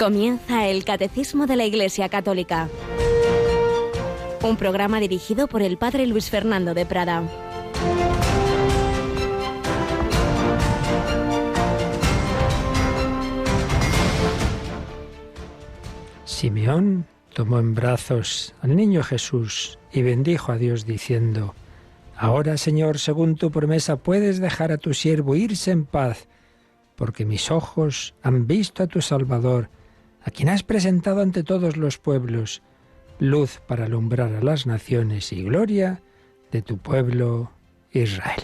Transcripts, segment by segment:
Comienza el Catecismo de la Iglesia Católica, un programa dirigido por el Padre Luis Fernando de Prada. Simeón tomó en brazos al niño Jesús y bendijo a Dios diciendo: Ahora, Señor, según tu promesa, puedes dejar a tu siervo irse en paz, porque mis ojos han visto a tu Salvador, a quien has presentado ante todos los pueblos, luz para alumbrar a las naciones y gloria de tu pueblo Israel.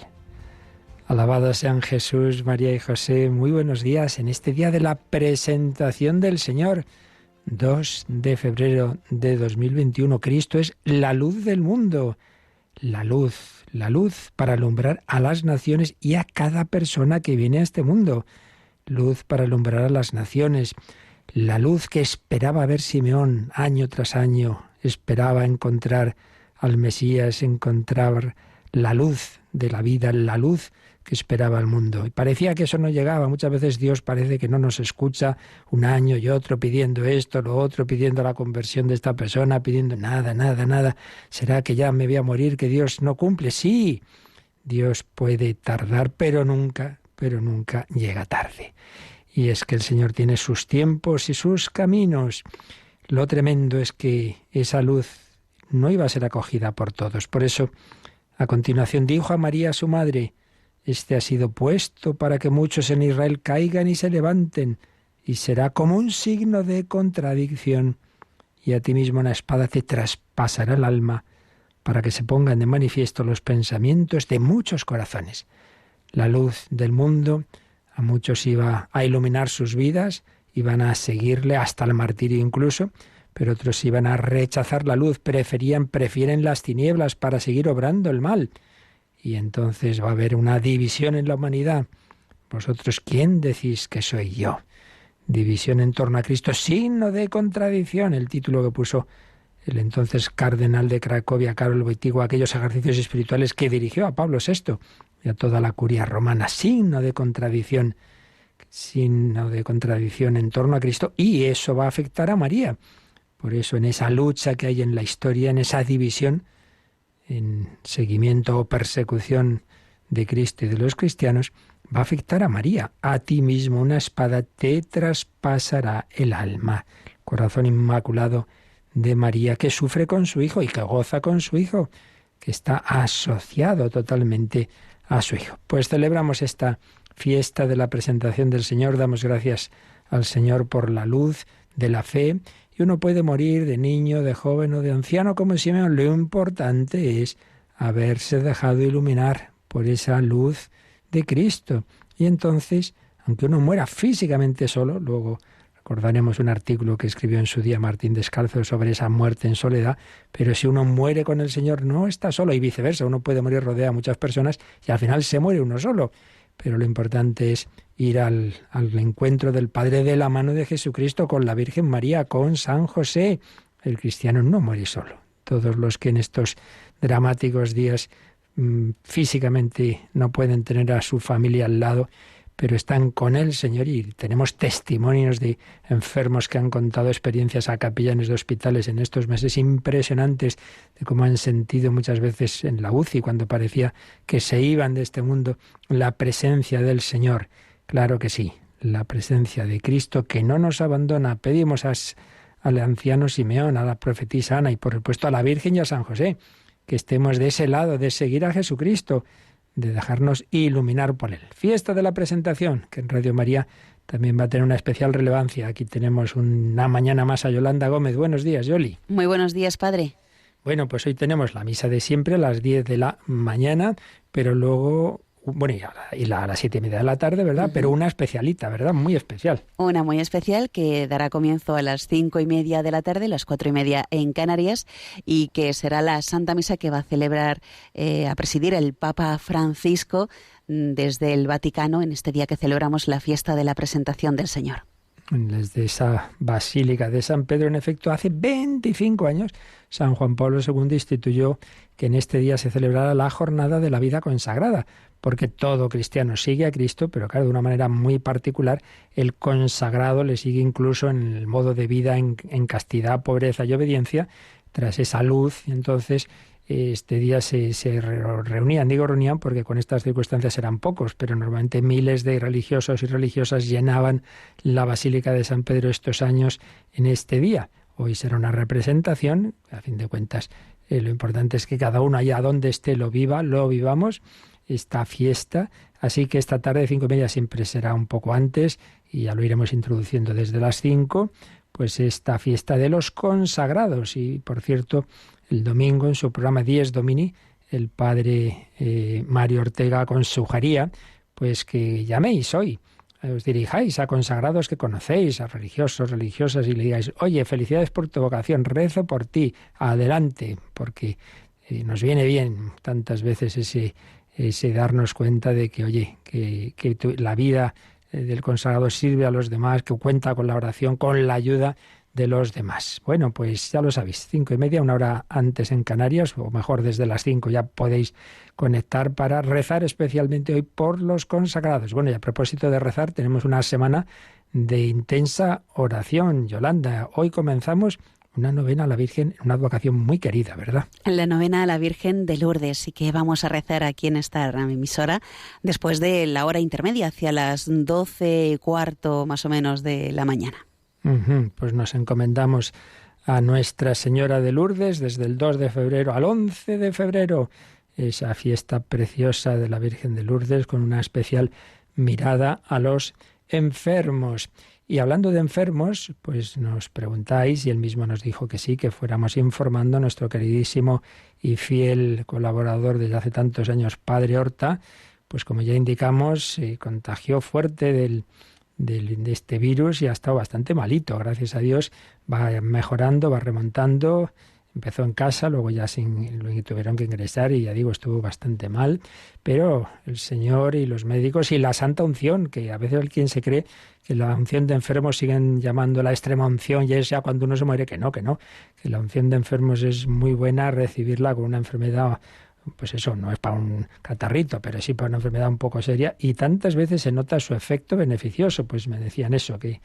Alabados sean Jesús, María y José. Muy buenos días en este día de la presentación del Señor. 2 de febrero de 2021. Cristo es la luz del mundo. La luz para alumbrar a las naciones y a cada persona que viene a este mundo. Luz para alumbrar a las naciones. La luz que esperaba ver Simeón año tras año. Esperaba encontrar al Mesías, encontrar la luz de la vida, la luz que esperaba el mundo. Y parecía que eso no llegaba. Muchas veces Dios parece que no nos escucha, un año y otro pidiendo esto, lo otro, pidiendo la conversión de esta persona, pidiendo nada. ¿Será que ya me voy a morir, que Dios no cumple? Sí, Dios puede tardar, pero nunca llega tarde. Y es que el Señor tiene sus tiempos y sus caminos. Lo tremendo es que esa luz no iba a ser acogida por todos. Por eso, a continuación dijo a María, su madre: Este ha sido puesto para que muchos en Israel caigan y se levanten, y será como un signo de contradicción. Y a ti mismo una espada te traspasará el alma, para que se pongan de manifiesto los pensamientos de muchos corazones. La luz del mundo a muchos iba a iluminar sus vidas, iban a seguirle hasta el martirio incluso, pero otros iban a rechazar la luz, prefieren las tinieblas para seguir obrando el mal. Y entonces va a haber una división en la humanidad. ¿Vosotros quién decís que soy yo? División en torno a Cristo, signo de contradicción, el título que puso el entonces cardenal de Cracovia, Karol Wojtyła, aquellos ejercicios espirituales que dirigió a Pablo VI y a toda la curia romana. Signo de contradicción en torno a Cristo, y eso va a afectar a María. Por eso, en esa lucha que hay en la historia, en esa división, en seguimiento o persecución de Cristo y de los cristianos, va a afectar a María. A ti mismo una espada te traspasará el alma. El corazón inmaculado de María, que sufre con su Hijo y que goza con su Hijo, que está asociado totalmente a su Hijo. Pues celebramos esta fiesta de la presentación del Señor, damos gracias al Señor por la luz de la fe. Y uno puede morir de niño, de joven o de anciano como Simeón. Lo importante es haberse dejado iluminar por esa luz de Cristo. Y entonces, aunque uno muera físicamente solo, luego recordaremos un artículo que escribió en su día Martín Descalzo sobre esa muerte en soledad, pero si uno muere con el Señor no está solo, y viceversa. Uno puede morir rodeado de muchas personas y al final se muere uno solo. Pero lo importante es ir al encuentro del Padre de la mano de Jesucristo, con la Virgen María, con San José. El cristiano no muere solo. Todos los que en estos dramáticos días físicamente no pueden tener a su familia al lado, pero están con el Señor, y tenemos testimonios de enfermos que han contado experiencias a capellanes de hospitales en estos meses impresionantes de cómo han sentido muchas veces en la UCI, cuando parecía que se iban de este mundo, la presencia del Señor. Claro que sí, la presencia de Cristo que no nos abandona. Pedimos al anciano Simeón, a la profetisa Ana y por supuesto a la Virgen y a San José, que estemos de ese lado, de seguir a Jesucristo, de dejarnos iluminar por Él. Fiesta de la presentación, que en Radio María también va a tener una especial relevancia. Aquí tenemos una mañana más a Yolanda Gómez. Buenos días, Yoli. Muy buenos días, padre. Bueno, pues hoy tenemos la misa de siempre a las 10 de la mañana, pero luego, bueno, y a las 7:30 de la tarde, ¿verdad? Uh-huh. Pero una especialita, ¿verdad? Muy especial. Una muy especial que dará comienzo a las 5:30 de la tarde, las 4:30 en Canarias, y que será la Santa Misa que va a celebrar, a presidir el Papa Francisco desde el Vaticano en este día que celebramos la fiesta de la presentación del Señor. desde esa Basílica de San Pedro. En efecto, hace 25 años San Juan Pablo II instituyó que en este día se celebrara la jornada de la vida consagrada, porque todo cristiano sigue a Cristo, pero claro, de una manera muy particular, el consagrado le sigue incluso en el modo de vida, en castidad, pobreza y obediencia, tras esa luz. Entonces, este día se reunían, digo reunían porque con estas circunstancias eran pocos, pero normalmente miles de religiosos y religiosas llenaban la Basílica de San Pedro estos años en este día. Hoy será una representación, a fin de cuentas, lo importante es que cada uno allá donde esté lo vivamos, esta fiesta. Así que esta tarde de 5:30 siempre será un poco antes, y ya lo iremos introduciendo desde las 5, pues esta fiesta de los consagrados. Y por cierto, el domingo en su programa Dies Domini, el padre Mario Ortega aconsejaría pues que llaméis hoy, os dirijáis a consagrados que conocéis, a religiosos, religiosas, y le digáis: oye, felicidades por tu vocación, rezo por ti, adelante, porque nos viene bien tantas veces ese darnos cuenta de que, oye, que la vida del consagrado sirve a los demás, que cuenta con la oración, con la ayuda de los demás. Bueno, pues ya lo sabéis, 5:30, una hora antes en Canarias, o mejor desde las 5 ya podéis conectar para rezar especialmente hoy por los consagrados. Bueno, y a propósito de rezar, tenemos una semana de intensa oración. Yolanda, hoy comenzamos una novena a la Virgen, una advocación muy querida, ¿verdad? La novena a la Virgen de Lourdes, y que vamos a rezar aquí en esta emisora después de la hora intermedia, hacia las 12:15 más o menos de la mañana. Pues nos encomendamos a Nuestra Señora de Lourdes desde el 2 de febrero al 11 de febrero, esa fiesta preciosa de la Virgen de Lourdes, con una especial mirada a los enfermos. Y hablando de enfermos, pues nos preguntáis, y él mismo nos dijo que sí, que fuéramos informando a nuestro queridísimo y fiel colaborador desde hace tantos años, Padre Horta, pues como ya indicamos, se contagió fuerte de este virus y ha estado bastante malito. Gracias a Dios va mejorando, va remontando. Empezó en casa, luego ya lo tuvieron que ingresar y ya digo, estuvo bastante mal. Pero el Señor y los médicos y la Santa Unción, que a veces alguien se cree que la unción de enfermos siguen llamando la extrema unción, y es ya cuando uno se muere, que no, que la unción de enfermos es muy buena, recibirla con una enfermedad, pues eso, no es para un catarrito, pero sí para una enfermedad un poco seria, y tantas veces se nota su efecto beneficioso. Pues me decían eso, que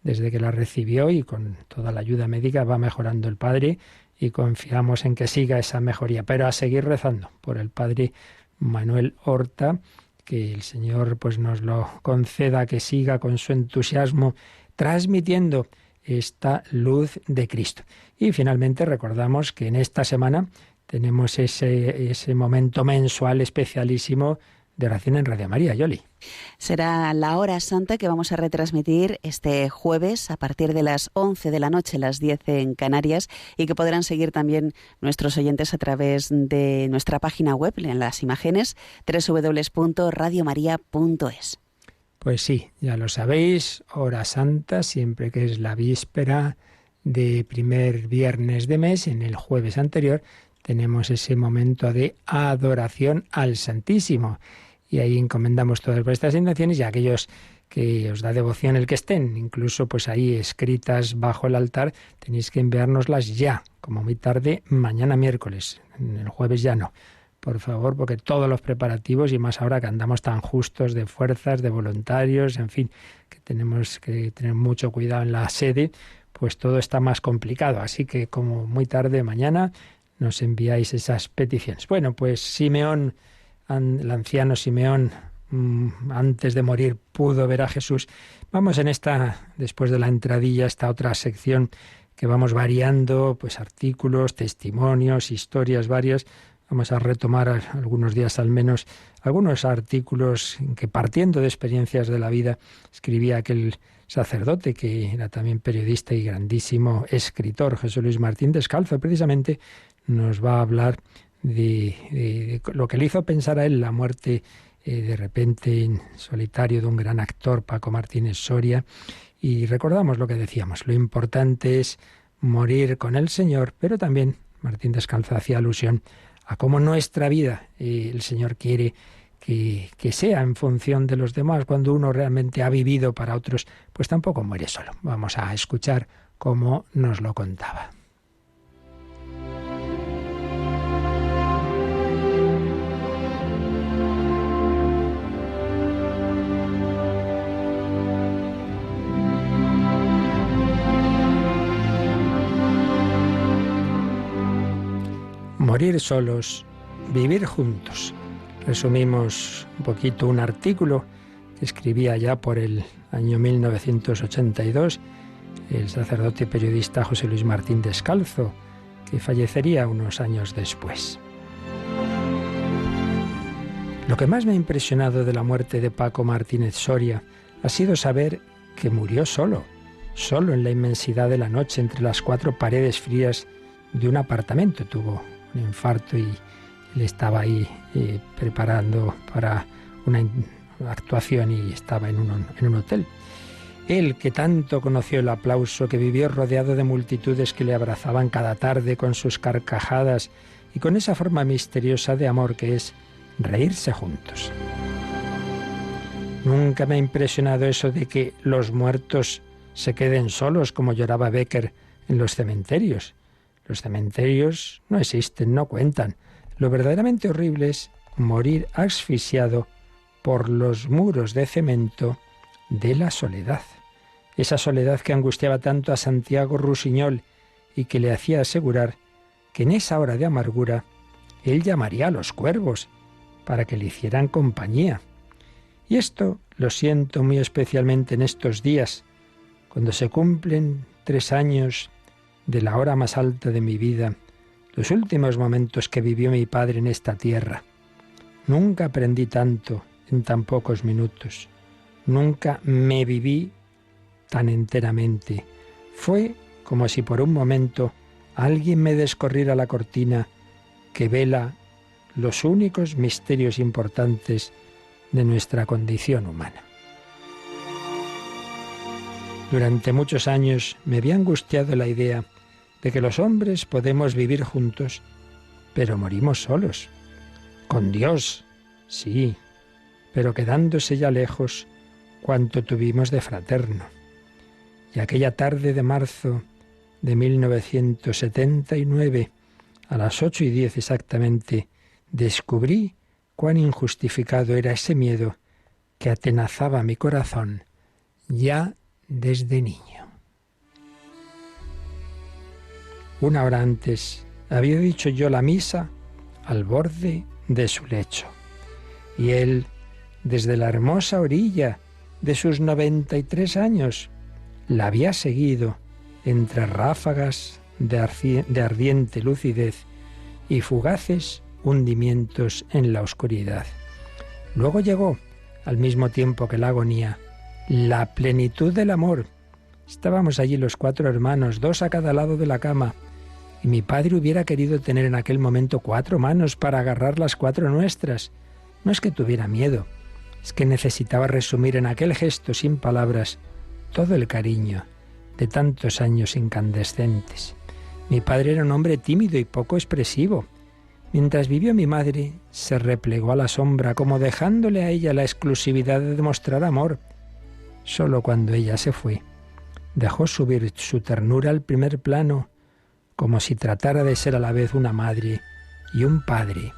desde que la recibió y con toda la ayuda médica va mejorando el padre, y confiamos en que siga esa mejoría. Pero a seguir rezando por el padre Manuel Horta, que el Señor pues nos lo conceda, que siga con su entusiasmo transmitiendo esta luz de Cristo. Y finalmente recordamos que en esta semana tenemos ese momento mensual especialísimo de oración en Radio María, Yoli. Será la hora santa que vamos a retransmitir este jueves a partir de las 11 de la noche, las 10 en Canarias, y que podrán seguir también nuestros oyentes a través de nuestra página web, en las imágenes, www.radiomaria.es. Pues sí, ya lo sabéis, hora santa, siempre que es la víspera de primer viernes de mes. En el jueves anterior tenemos ese momento de adoración al Santísimo. Y ahí encomendamos todas vuestras intenciones, y a aquellos que os da devoción el que estén, incluso pues ahí escritas bajo el altar, tenéis que enviárnoslas ya, como muy tarde, mañana miércoles. El jueves ya no, por favor, porque todos los preparativos, y más ahora que andamos tan justos de fuerzas, de voluntarios, en fin, que tenemos que tener mucho cuidado en la sede, pues todo está más complicado. Así que como muy tarde mañana nos enviáis esas peticiones. Bueno, pues Simeón, el anciano Simeón, antes de morir pudo ver a Jesús. Vamos en esta, después de la entradilla, esta otra sección que vamos variando, pues artículos, testimonios, historias varias. Vamos a retomar algunos días al menos algunos artículos que, partiendo de experiencias de la vida, escribía aquel sacerdote que era también periodista y grandísimo escritor, Jesús Luis Martín Descalzo. Precisamente nos va a hablar de lo que le hizo pensar a él la muerte de repente en solitario de un gran actor, Paco Martínez Soria. Y recordamos lo que decíamos, lo importante es morir con el Señor, pero también Martín Descalzo hacía alusión a cómo nuestra vida el Señor quiere que sea en función de los demás. Cuando uno realmente ha vivido para otros, pues tampoco muere solo. Vamos a escuchar cómo nos lo contaba. Morir solos, vivir juntos. Resumimos un poquito un artículo que escribía ya por el año 1982 el sacerdote y periodista José Luis Martín Descalzo, que fallecería unos años después. Lo que más me ha impresionado de la muerte de Paco Martínez Soria ha sido saber que murió solo en la inmensidad de la noche, entre las 4 paredes frías de un apartamento. Tuvo un infarto y él estaba ahí preparando para una actuación y estaba en un hotel. Él, que tanto conoció el aplauso, que vivió rodeado de multitudes que le abrazaban cada tarde con sus carcajadas y con esa forma misteriosa de amor que es reírse juntos. Nunca me ha impresionado eso de que los muertos se queden solos, como lloraba Becker en los cementerios. Los cementerios no existen, no cuentan. Lo verdaderamente horrible es morir asfixiado por los muros de cemento de la soledad. Esa soledad que angustiaba tanto a Santiago Rusiñol y que le hacía asegurar que en esa hora de amargura él llamaría a los cuervos para que le hicieran compañía. Y esto lo siento muy especialmente en estos días, cuando se cumplen 3 años de la hora más alta de mi vida, los últimos momentos que vivió mi padre en esta tierra. Nunca aprendí tanto en tan pocos minutos. Nunca me viví tan enteramente. Fue como si por un momento alguien me descorriera la cortina que vela los únicos misterios importantes de nuestra condición humana. Durante muchos años me había angustiado la idea de que los hombres podemos vivir juntos, pero morimos solos. Con Dios, sí, pero quedándose ya lejos cuanto tuvimos de fraterno. Y aquella tarde de marzo de 1979, a las 8:10 exactamente, descubrí cuán injustificado era ese miedo que atenazaba mi corazón ya desde niño. 1 hora antes había dicho yo la misa al borde de su lecho, y él, desde la hermosa orilla de sus 93 años, la había seguido entre ráfagas de ardiente lucidez y fugaces hundimientos en la oscuridad. Luego llegó, al mismo tiempo que la agonía, la plenitud del amor. Estábamos allí los 4 hermanos, 2 a cada lado de la cama, y mi padre hubiera querido tener en aquel momento 4 manos para agarrar las 4 nuestras. No es que tuviera miedo, es que necesitaba resumir en aquel gesto sin palabras todo el cariño de tantos años incandescentes. Mi padre era un hombre tímido y poco expresivo. Mientras vivió mi madre, se replegó a la sombra, como dejándole a ella la exclusividad de demostrar amor. Solo cuando ella se fue, dejó subir su ternura al primer plano, como si tratara de ser a la vez una madre y un padre.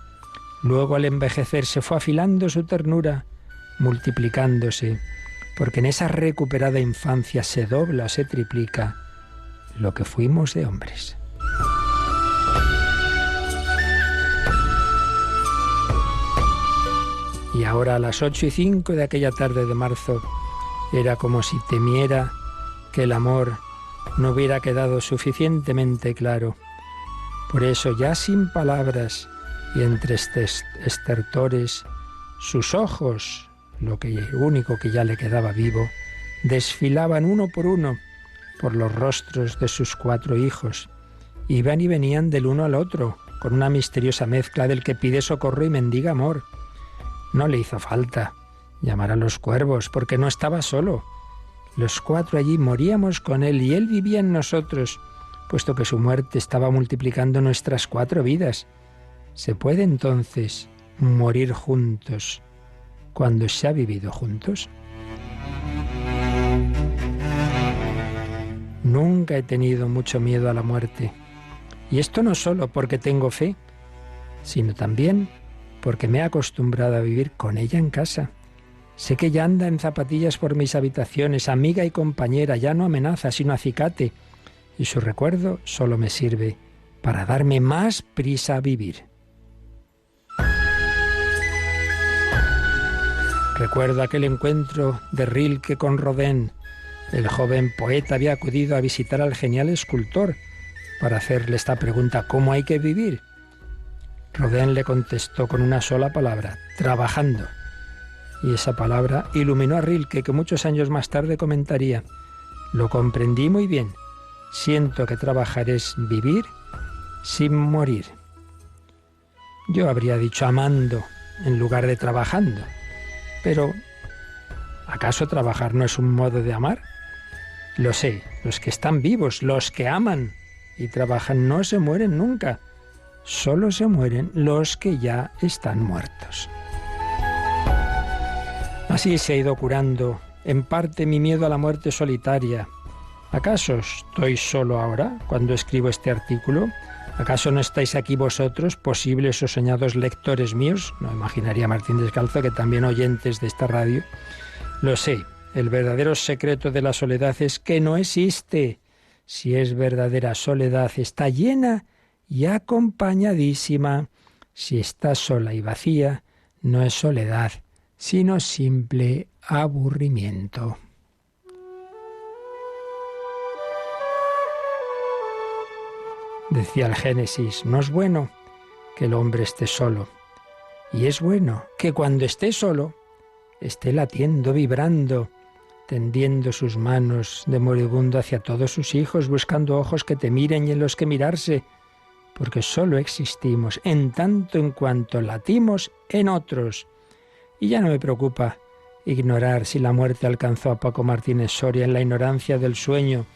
Luego, al envejecer, se fue afilando su ternura, multiplicándose, porque en esa recuperada infancia se dobla, se triplica lo que fuimos de hombres. Y ahora, a las 8:05 de aquella tarde de marzo, era como si temiera que el amor no hubiera quedado suficientemente claro. Por eso, ya sin palabras y entre estertores, sus ojos, lo único que ya le quedaba vivo, desfilaban uno por los rostros de sus 4 hijos. Iban y venían del uno al otro, con una misteriosa mezcla del que pide socorro y mendiga amor. No le hizo falta llamar a los cuervos, porque no estaba solo. Los 4 allí moríamos con él y él vivía en nosotros, puesto que su muerte estaba multiplicando nuestras 4 vidas. ¿Se puede entonces morir juntos cuando se ha vivido juntos. Nunca he tenido mucho miedo a la muerte. Y esto no solo porque tengo fe, sino también porque me he acostumbrado a vivir con ella en casa. Sé que ella anda en zapatillas por mis habitaciones, amiga y compañera, ya no amenaza, sino acicate. Y su recuerdo solo me sirve para darme más prisa a vivir. Recuerdo aquel encuentro de Rilke con Rodin. El joven poeta había acudido a visitar al genial escultor para hacerle esta pregunta: ¿cómo hay que vivir? Rodin le contestó con una sola palabra: trabajando. Y esa palabra iluminó a Rilke, que muchos años más tarde comentaría: lo comprendí muy bien. Siento que trabajar es vivir sin morir. Yo habría dicho amando en lugar de trabajando. Pero, ¿acaso trabajar no es un modo de amar? Lo sé, los que están vivos, los que aman y trabajan, no se mueren nunca. Solo se mueren los que ya están muertos. Así se ha ido curando, en parte, mi miedo a la muerte solitaria. ¿Acaso estoy solo ahora, cuando escribo este artículo? ¿Acaso no estáis aquí vosotros, posibles o soñados lectores míos? No imaginaría Martín Descalzo que también oyentes de esta radio. Lo sé, el verdadero secreto de la soledad es que no existe. Si es verdadera soledad, está llena y acompañadísima. Si está sola y vacía, no es soledad, sino simple aburrimiento. Decía el Génesis: no es bueno que el hombre esté solo. Y es bueno que cuando esté solo, esté latiendo, vibrando, tendiendo sus manos de moribundo hacia todos sus hijos, buscando ojos que te miren y en los que mirarse, porque solo existimos en tanto en cuanto latimos en otros. Y ya no me preocupa ignorar si la muerte alcanzó a Paco Martínez Soria en la ignorancia del sueño,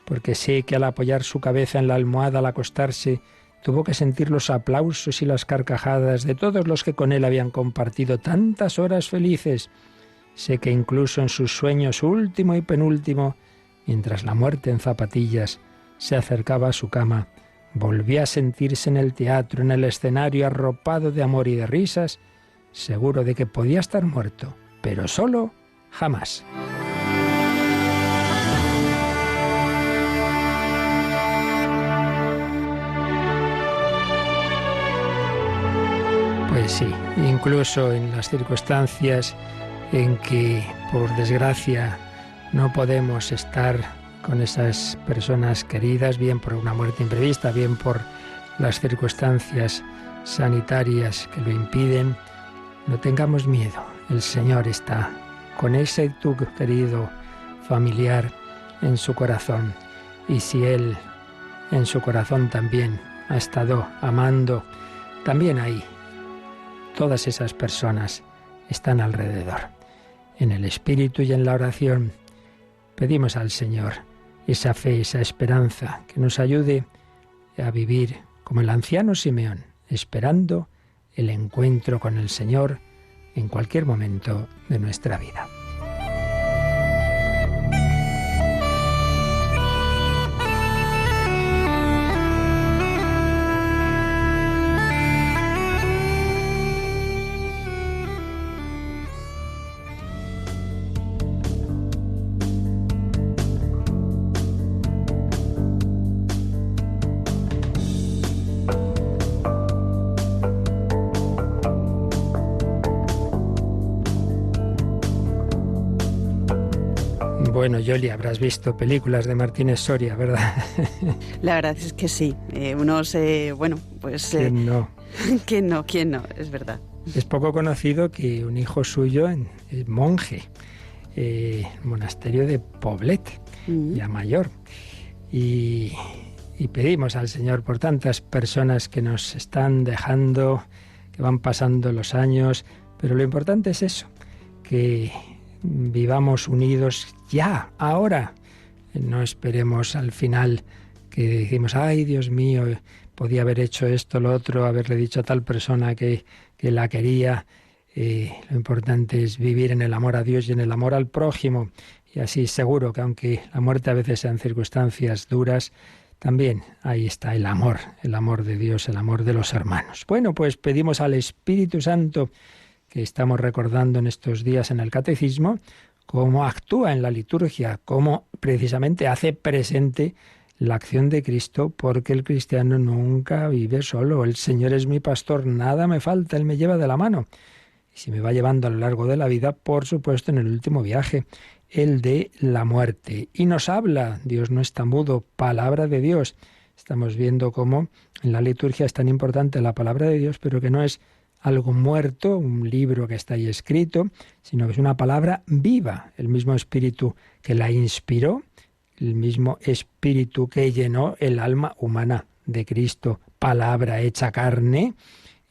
porque sé que al apoyar su cabeza en la almohada al acostarse, tuvo que sentir los aplausos y las carcajadas de todos los que con él habían compartido tantas horas felices. Sé que incluso en sus sueños último y penúltimo, mientras la muerte en zapatillas se acercaba a su cama, volvía a sentirse en el teatro, en el escenario, arropado de amor y de risas, seguro de que podía estar muerto, pero solo jamás. Pues sí, incluso en las circunstancias en que, por desgracia, no podemos estar con esas personas queridas, bien por una muerte imprevista, bien por las circunstancias sanitarias que lo impiden, no tengamos miedo. El Señor está con ese tu querido familiar en su corazón. Y si Él en su corazón también ha estado amando, también ahí todas esas personas están alrededor. En el Espíritu y en la oración pedimos al Señor esa fe, esa esperanza, que nos ayude a vivir como el anciano Simeón, esperando el encuentro con el Señor en cualquier momento de nuestra vida. Bueno, Yoli, habrás visto películas de Martínez Soria, ¿verdad? La verdad es que sí. ¿Quién no? ¿Quién no? Es verdad. Es poco conocido que un hijo suyo es monje, el monasterio de Poblet, ya mayor. Y pedimos al Señor por tantas personas que nos están dejando, que van pasando los años, pero lo importante es eso, que vivamos unidos ya, ahora. No esperemos al final que decimos: ay, Dios mío, podía haber hecho esto, lo otro, haberle dicho a tal persona que la quería. Lo importante es vivir en el amor a Dios y en el amor al prójimo. Y así seguro que aunque la muerte a veces sean circunstancias duras, también ahí está el amor de Dios, el amor de los hermanos. Bueno, pues pedimos al Espíritu Santo, que estamos recordando en estos días en el Catecismo, cómo actúa en la liturgia, cómo precisamente hace presente la acción de Cristo, porque el cristiano nunca vive solo. El Señor es mi pastor, nada me falta, Él me lleva de la mano. Y si me va llevando a lo largo de la vida, por supuesto, en el último viaje, el de la muerte. Y nos habla, Dios no está mudo, palabra de Dios. Estamos viendo cómo en la liturgia es tan importante la palabra de Dios, pero que no es algo muerto, un libro que está ahí escrito, sino que es una palabra viva. El mismo Espíritu que la inspiró, el mismo Espíritu que llenó el alma humana de Cristo, palabra hecha carne,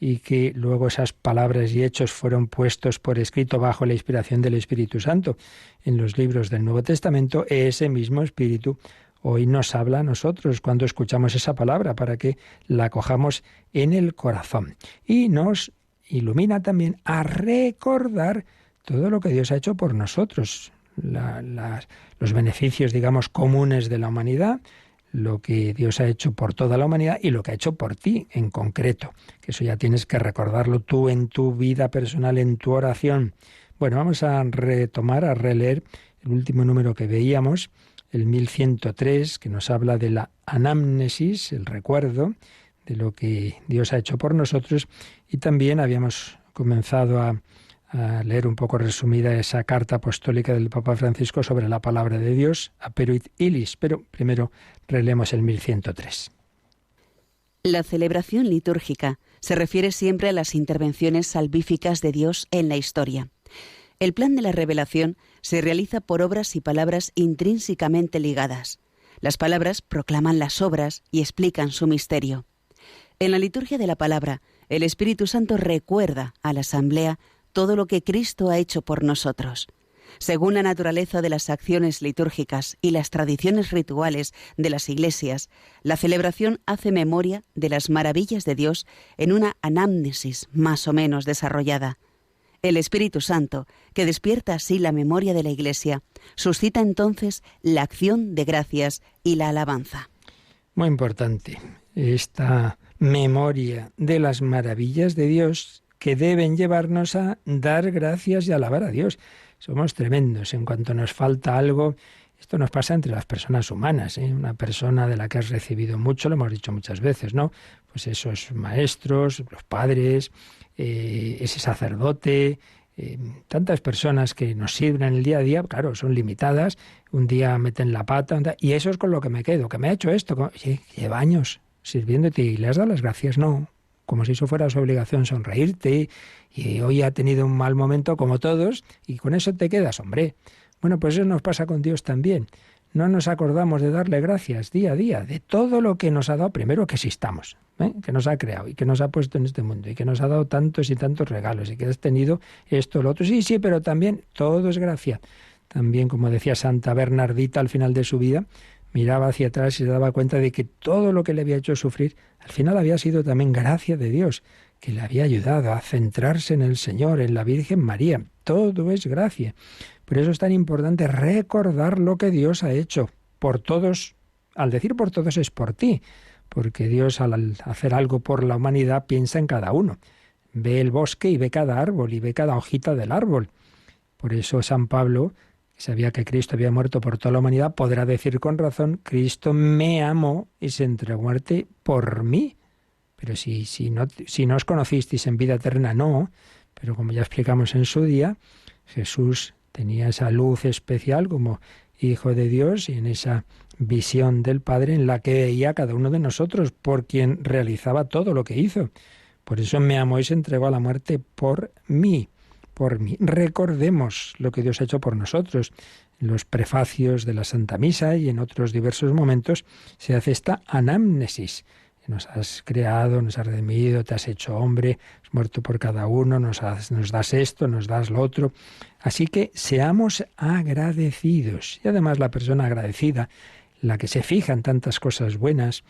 y que luego esas palabras y hechos fueron puestos por escrito bajo la inspiración del Espíritu Santo en los libros del Nuevo Testamento. Ese mismo Espíritu hoy nos habla a nosotros cuando escuchamos esa palabra para que la acojamos en el corazón. Y nos ilumina también a recordar todo lo que Dios ha hecho por nosotros, los beneficios, digamos, comunes de la humanidad, lo que Dios ha hecho por toda la humanidad y lo que ha hecho por ti en concreto, que eso ya tienes que recordarlo tú en tu vida personal, en tu oración. Bueno, vamos a retomar, a releer el último número que veíamos, el 1103, que nos habla de la anamnesis, el recuerdo de lo que Dios ha hecho por nosotros, y también habíamos comenzado a leer un poco resumida esa carta apostólica del Papa Francisco sobre la palabra de Dios, Aperuit Illis, pero primero releemos el 1103. La celebración litúrgica se refiere siempre a las intervenciones salvíficas de Dios en la historia. El plan de la revelación se realiza por obras y palabras intrínsecamente ligadas. Las palabras proclaman las obras y explican su misterio. En la liturgia de la palabra, el Espíritu Santo recuerda a la asamblea todo lo que Cristo ha hecho por nosotros. Según la naturaleza de las acciones litúrgicas y las tradiciones rituales de las iglesias, la celebración hace memoria de las maravillas de Dios en una anamnesis más o menos desarrollada. El Espíritu Santo, que despierta así la memoria de la Iglesia, suscita entonces la acción de gracias y la alabanza. Muy importante, esta memoria de las maravillas de Dios que deben llevarnos a dar gracias y alabar a Dios. Somos tremendos. En cuanto nos falta algo, esto nos pasa entre las personas humanas, ¿eh? Una persona de la que has recibido mucho, lo hemos dicho muchas veces, ¿no? Pues esos maestros, los padres, ese sacerdote, tantas personas que nos sirven en el día a día, claro, son limitadas, un día meten la pata, y eso es con lo que me quedo, que me ha hecho esto. Oye, lleva años sirviéndote y le has dado las gracias, no, como si eso fuera su obligación sonreírte, y hoy ha tenido un mal momento como todos, y con eso te quedas, hombre. Bueno, pues eso nos pasa con Dios también. No nos acordamos de darle gracias día a día de todo lo que nos ha dado, primero que existamos, que nos ha creado y que nos ha puesto en este mundo y que nos ha dado tantos y tantos regalos y que has tenido esto, lo otro. Sí, pero también todo es gracia. También, como decía Santa Bernardita al final de su vida, miraba hacia atrás y se daba cuenta de que todo lo que le había hecho sufrir, al final había sido también gracia de Dios, que le había ayudado a centrarse en el Señor, en la Virgen María. Todo es gracia. Por eso es tan importante recordar lo que Dios ha hecho por todos. Al decir por todos es por ti, porque Dios al hacer algo por la humanidad piensa en cada uno. Ve el bosque y ve cada árbol y ve cada hojita del árbol. Por eso San Pablo, que sabía que Cristo había muerto por toda la humanidad, podrá decir con razón, Cristo me amó y se entregó a muerte por mí. Pero si no os conocisteis en vida eterna, no. Pero como ya explicamos en su día, Jesús tenía esa luz especial como Hijo de Dios y en esa visión del Padre en la que veía a cada uno de nosotros por quien realizaba todo lo que hizo. Por eso me amó y se entregó a la muerte por mí. Por mí. Recordemos lo que Dios ha hecho por nosotros. En los prefacios de la Santa Misa y en otros diversos momentos se hace esta anamnesis. Nos has creado, nos has redimido, te has hecho hombre, has muerto por cada uno, nos das esto, nos das lo otro. Así que seamos agradecidos. Y además la persona agradecida, la que se fija en tantas cosas buenas,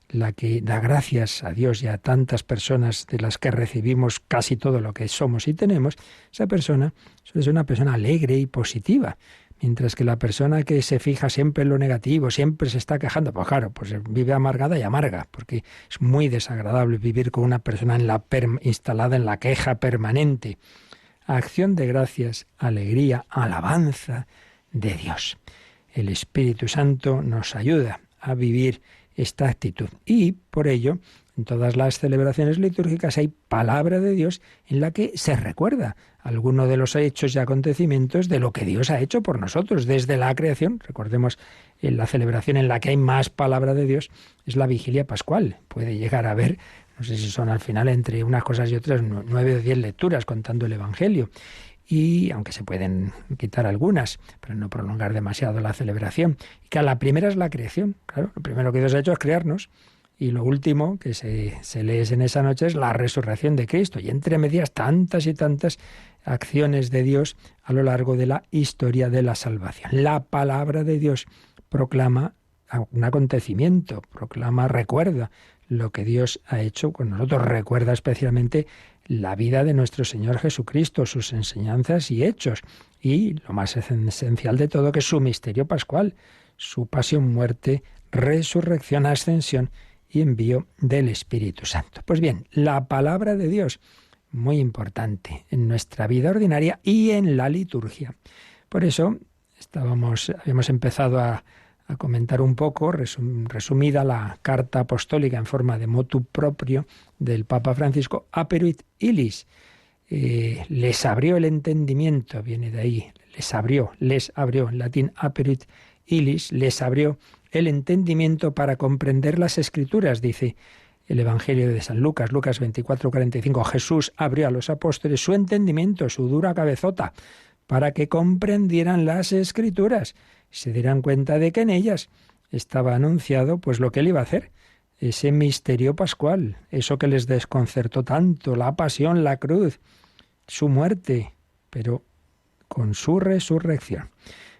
la que da gracias a Dios y a tantas personas de las que recibimos casi todo lo que somos y tenemos, esa persona suele ser una persona alegre y positiva. Mientras que la persona que se fija siempre en lo negativo, siempre se está quejando, pues claro, pues vive amargada y amarga, porque es muy desagradable vivir con una persona instalada en la queja permanente. Acción de gracias, alegría, alabanza de Dios. El Espíritu Santo nos ayuda a vivir esta actitud. Y por ello, en todas las celebraciones litúrgicas hay palabra de Dios en la que se recuerda alguno de los hechos y acontecimientos de lo que Dios ha hecho por nosotros desde la creación. Recordemos, en la celebración en la que hay más palabra de Dios es la Vigilia Pascual. Puede llegar a haber, no sé si son al final entre unas cosas y otras, 9 o 10 lecturas contando el Evangelio. Y aunque se pueden quitar algunas, para no prolongar demasiado la celebración. Y que la primera es la creación. Claro, lo primero que Dios ha hecho es crearnos. Y lo último que se lee en esa noche es la resurrección de Cristo. Y entre medias tantas y tantas acciones de Dios a lo largo de la historia de la salvación. La palabra de Dios proclama un acontecimiento, recuerda lo que Dios ha hecho con nosotros, recuerda especialmente la vida de nuestro Señor Jesucristo, sus enseñanzas y hechos, y lo más esencial de todo, que es su misterio pascual, su pasión, muerte, resurrección, ascensión y envío del Espíritu Santo. Pues bien, la palabra de Dios, muy importante en nuestra vida ordinaria y en la liturgia. Por eso habíamos empezado a comentar un poco, resumida, la carta apostólica en forma de motu proprio del Papa Francisco, Aperuit Illis. Les abrió el entendimiento, viene de ahí, les abrió, en latín Aperuit Illis, les abrió el entendimiento para comprender las Escrituras, dice el Evangelio de San Lucas, Lucas 24:45. Jesús abrió a los apóstoles su entendimiento, su dura cabezota, para que comprendieran las Escrituras y se dieran cuenta de que en ellas estaba anunciado pues lo que él iba a hacer, ese misterio pascual, eso que les desconcertó tanto, la pasión, la cruz, su muerte, pero con su resurrección.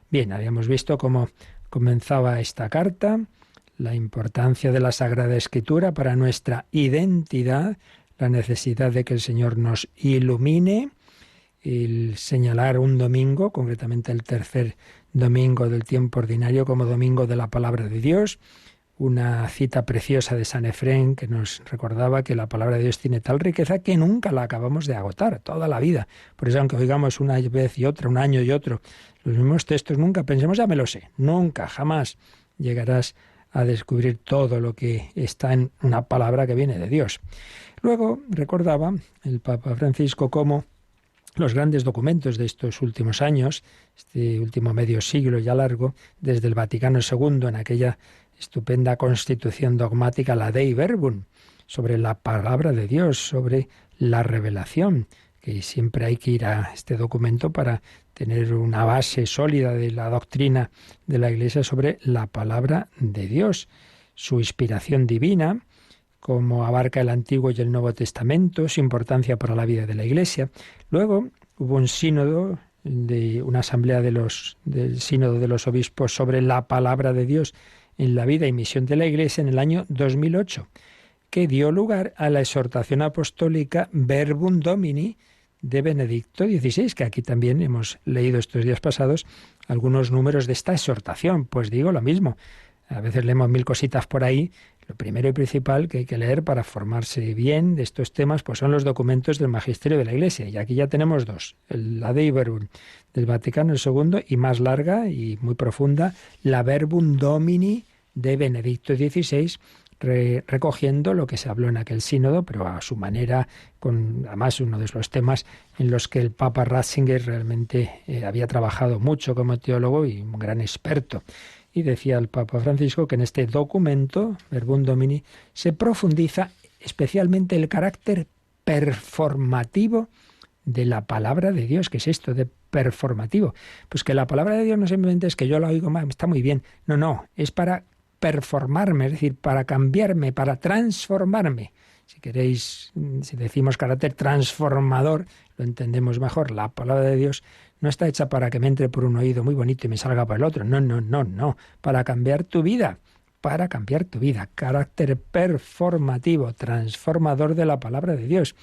Bien, habíamos visto cómo comenzaba esta carta, la importancia de la Sagrada Escritura para nuestra identidad, la necesidad de que el Señor nos ilumine, el señalar un domingo, concretamente el tercer domingo del tiempo ordinario, como domingo de la palabra de Dios. Una cita preciosa de San Efrén que nos recordaba que la palabra de Dios tiene tal riqueza que nunca la acabamos de agotar, toda la vida. Por eso, aunque oigamos una vez y otra, un año y otro, los mismos textos, nunca pensemos, ya me lo sé. Nunca, jamás llegarás a descubrir todo lo que está en una palabra que viene de Dios. Luego recordaba el Papa Francisco cómo los grandes documentos de estos últimos años, este último medio siglo ya largo, desde el Vaticano II, en aquella estupenda constitución dogmática, la Dei Verbum, sobre la palabra de Dios, sobre la revelación, que siempre hay que ir a este documento para tener una base sólida de la doctrina de la Iglesia sobre la palabra de Dios, su inspiración divina, cómo abarca el Antiguo y el Nuevo Testamento, su importancia para la vida de la Iglesia. Luego hubo un sínodo, una asamblea del sínodo de los obispos sobre la palabra de Dios en la vida y misión de la Iglesia en el año 2008, que dio lugar a la exhortación apostólica Verbum Domini de Benedicto XVI, que aquí también hemos leído estos días pasados algunos números de esta exhortación. Pues digo lo mismo, a veces leemos 1000 cositas por ahí. Lo primero y principal que hay que leer para formarse bien de estos temas pues son los documentos del Magisterio de la Iglesia. Y aquí ya tenemos dos. La Dei Verbum del Vaticano II y más larga y muy profunda, la Verbum Domini de Benedicto XVI, recogiendo lo que se habló en aquel sínodo, pero a su manera, con además uno de los temas en los que el Papa Ratzinger realmente había trabajado mucho como teólogo y un gran experto. Y decía el Papa Francisco que en este documento, Verbum Domini, se profundiza especialmente el carácter performativo de la palabra de Dios. ¿Qué es esto de performativo? Pues que la palabra de Dios no simplemente es que yo la oigo mal, está muy bien. No, es para performarme, es decir, para cambiarme, para transformarme. Si queréis, si decimos carácter transformador, lo entendemos mejor. La palabra de Dios no está hecha para que me entre por un oído muy bonito y me salga por el otro. No. Para cambiar tu vida, para cambiar tu vida. Carácter performativo, transformador de la palabra de Dios.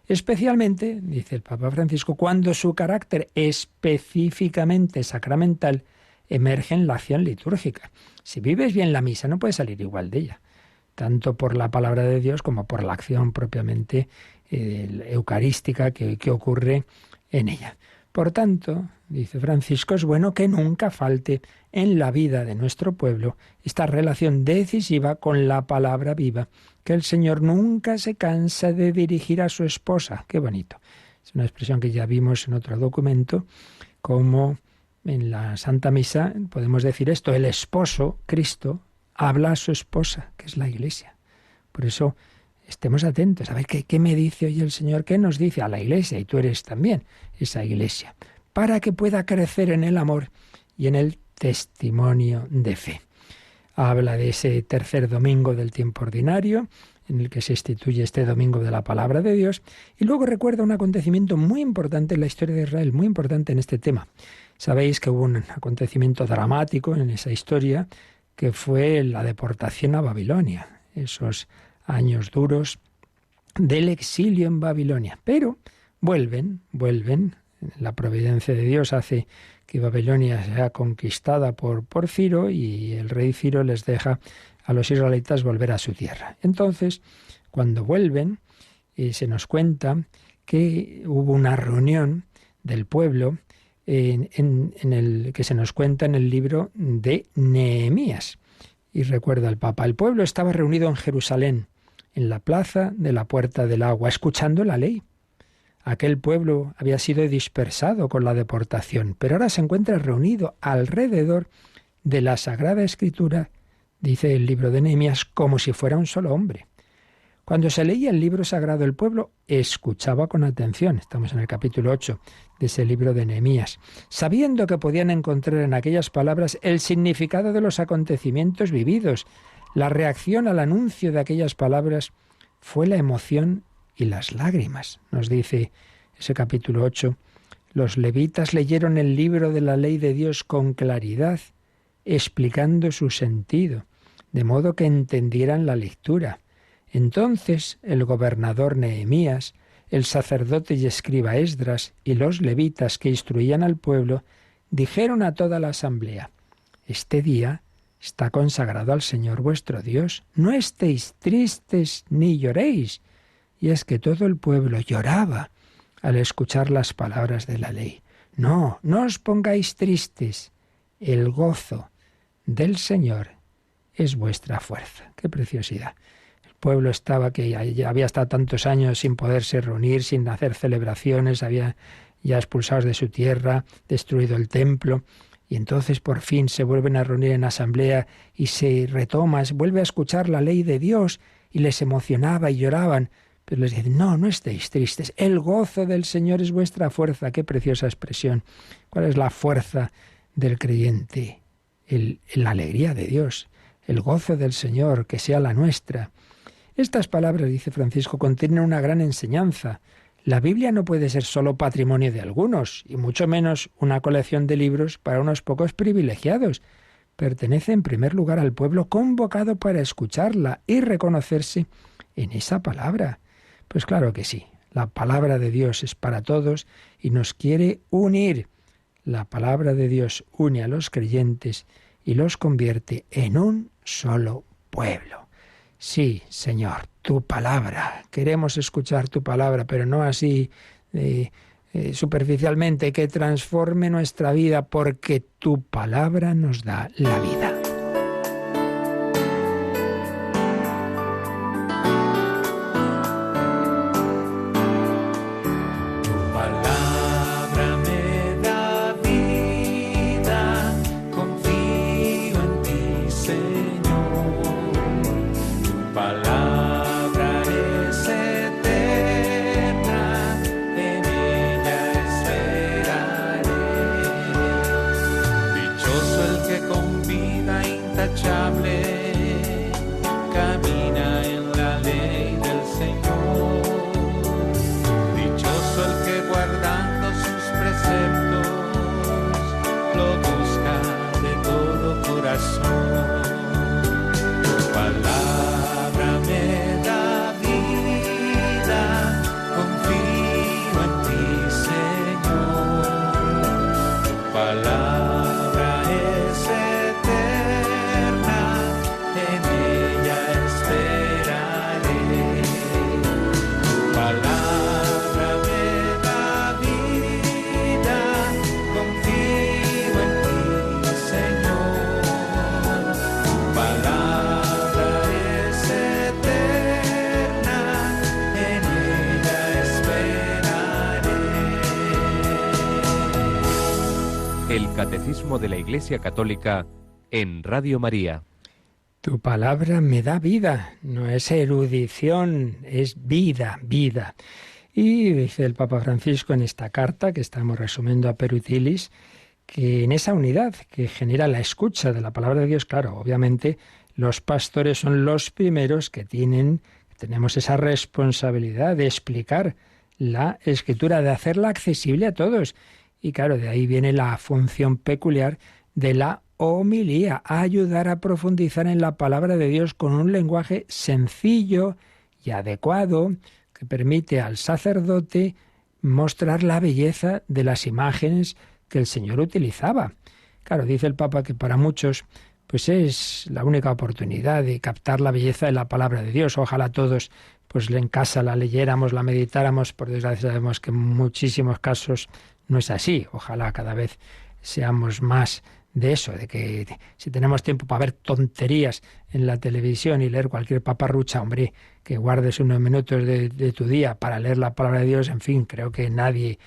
Especialmente, dice el Papa Francisco, cuando su carácter específicamente sacramental emerge en la acción litúrgica. Si vives bien la misa, no puedes salir igual de ella, tanto por la palabra de Dios como por la acción propiamente eucarística que ocurre en ella. Por tanto, dice Francisco, es bueno que nunca falte en la vida de nuestro pueblo esta relación decisiva con la palabra viva, que el Señor nunca se cansa de dirigir a su esposa. Qué bonito. Es una expresión que ya vimos en otro documento, como en la Santa Misa podemos decir esto: el esposo, Cristo, habla a su esposa, que es la Iglesia. Por eso estemos atentos a ver qué me dice hoy el Señor, qué nos dice a la Iglesia, y tú eres también esa Iglesia, para que pueda crecer en el amor y en el testimonio de fe. Habla de ese tercer domingo del tiempo ordinario, en el que se instituye este domingo de la palabra de Dios, y luego recuerda un acontecimiento muy importante en la historia de Israel, muy importante en este tema. Sabéis que hubo un acontecimiento dramático en esa historia, que fue la deportación a Babilonia, esos años duros del exilio en Babilonia. Pero vuelven, la providencia de Dios hace que Babilonia sea conquistada por Ciro, y el rey Ciro les deja a los israelitas volver a su tierra. Entonces, cuando vuelven, se nos cuenta que hubo una reunión del pueblo en el que se nos cuenta en el libro de Nehemías. Y recuerda el Papa, el pueblo estaba reunido en Jerusalén, en la plaza de la Puerta del Agua, escuchando la ley. Aquel pueblo había sido dispersado con la deportación, pero ahora se encuentra reunido alrededor de la Sagrada Escritura, dice el libro de Nehemías, como si fuera un solo hombre. Cuando se leía el libro sagrado, el pueblo escuchaba con atención. Estamos en el capítulo 8 de ese libro de Nehemías, sabiendo que podían encontrar en aquellas palabras el significado de los acontecimientos vividos. La reacción al anuncio de aquellas palabras fue la emoción y las lágrimas. Nos dice ese capítulo 8, los levitas leyeron el libro de la ley de Dios con claridad, explicando su sentido, de modo que entendieran la lectura. Entonces el gobernador Nehemías, el sacerdote y escriba Esdras y los levitas que instruían al pueblo dijeron a toda la asamblea: este día está consagrado al Señor vuestro Dios. No estéis tristes ni lloréis. Y es que todo el pueblo lloraba al escuchar las palabras de la ley. No os pongáis tristes. El gozo del Señor es vuestra fuerza. ¡Qué preciosidad! El pueblo estaba, que ya había estado tantos años sin poderse reunir, sin hacer celebraciones, había ya expulsados de su tierra, destruido el templo, y entonces por fin se vuelven a reunir en asamblea y se retoma, vuelve a escuchar la ley de Dios, y les emocionaba y lloraban. Pero les dicen, no estéis tristes, el gozo del Señor es vuestra fuerza. Qué preciosa expresión. ¿Cuál es la fuerza del creyente? La alegría de Dios, el gozo del Señor, que sea la nuestra. Estas palabras, dice Francisco, contienen una gran enseñanza. La Biblia no puede ser solo patrimonio de algunos, y mucho menos una colección de libros para unos pocos privilegiados. Pertenece en primer lugar al pueblo convocado para escucharla y reconocerse en esa palabra. Pues claro que sí, la palabra de Dios es para todos y nos quiere unir. La palabra de Dios une a los creyentes y los convierte en un solo pueblo. Sí, Señor, tu palabra. Queremos escuchar tu palabra, pero no así superficialmente, que transforme nuestra vida, porque tu palabra nos da la vida. Convida El Catecismo de la Iglesia Católica en Radio María. Tu palabra me da vida, no es erudición, es vida, vida. Y dice el Papa Francisco en esta carta que estamos resumiendo a Perutilis, que en esa unidad que genera la escucha de la palabra de Dios, claro, obviamente los pastores son los primeros que tenemos esa responsabilidad de explicar la Escritura, de hacerla accesible a todos. Y claro, de ahí viene la función peculiar de la homilía, a ayudar a profundizar en la palabra de Dios con un lenguaje sencillo y adecuado que permite al sacerdote mostrar la belleza de las imágenes que el Señor utilizaba. Claro, dice el Papa que para muchos pues es la única oportunidad de captar la belleza de la palabra de Dios. Ojalá todos pues en casa la leyéramos, la meditáramos. Por desgracia sabemos que en muchísimos casos no es así. Ojalá cada vez seamos más de eso, de que si tenemos tiempo para ver tonterías en la televisión y leer cualquier paparrucha, hombre, que guardes unos minutos de tu día para leer la palabra de Dios. En fin, creo que nadie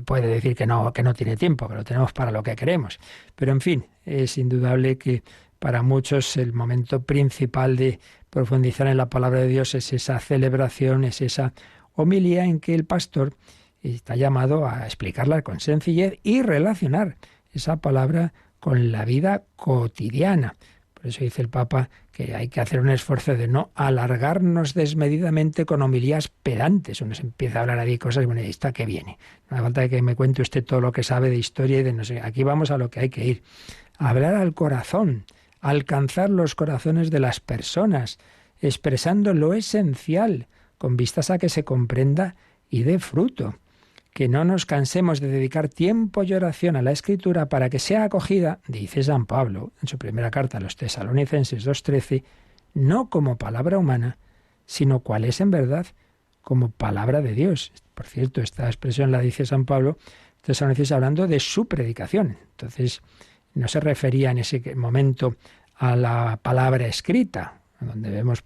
puede decir que no tiene tiempo, que lo tenemos para lo que queremos. Pero en fin, es indudable que para muchos el momento principal de profundizar en la palabra de Dios es esa celebración, es esa homilía en que el pastor está llamado a explicarla con sencillez y relacionar esa palabra con la vida cotidiana. Por eso dice el Papa que hay que hacer un esfuerzo de no alargarnos desmedidamente con homilías pedantes. Uno se empieza a hablar ahí cosas y bueno, ¿y esta qué viene? No hace falta que me cuente usted todo lo que sabe de historia y de no sé. Aquí vamos a lo que hay que ir. A hablar al corazón, a alcanzar los corazones de las personas, expresando lo esencial, con vistas a que se comprenda y dé fruto. Que no nos cansemos de dedicar tiempo y oración a la Escritura para que sea acogida, dice San Pablo en su primera carta a los Tesalonicenses 2:13, no como palabra humana, sino cual es en verdad, como palabra de Dios. Por cierto, esta expresión la dice San Pablo, Tesalonicenses, hablando de su predicación. Entonces, no se refería en ese momento a la palabra escrita, donde vemos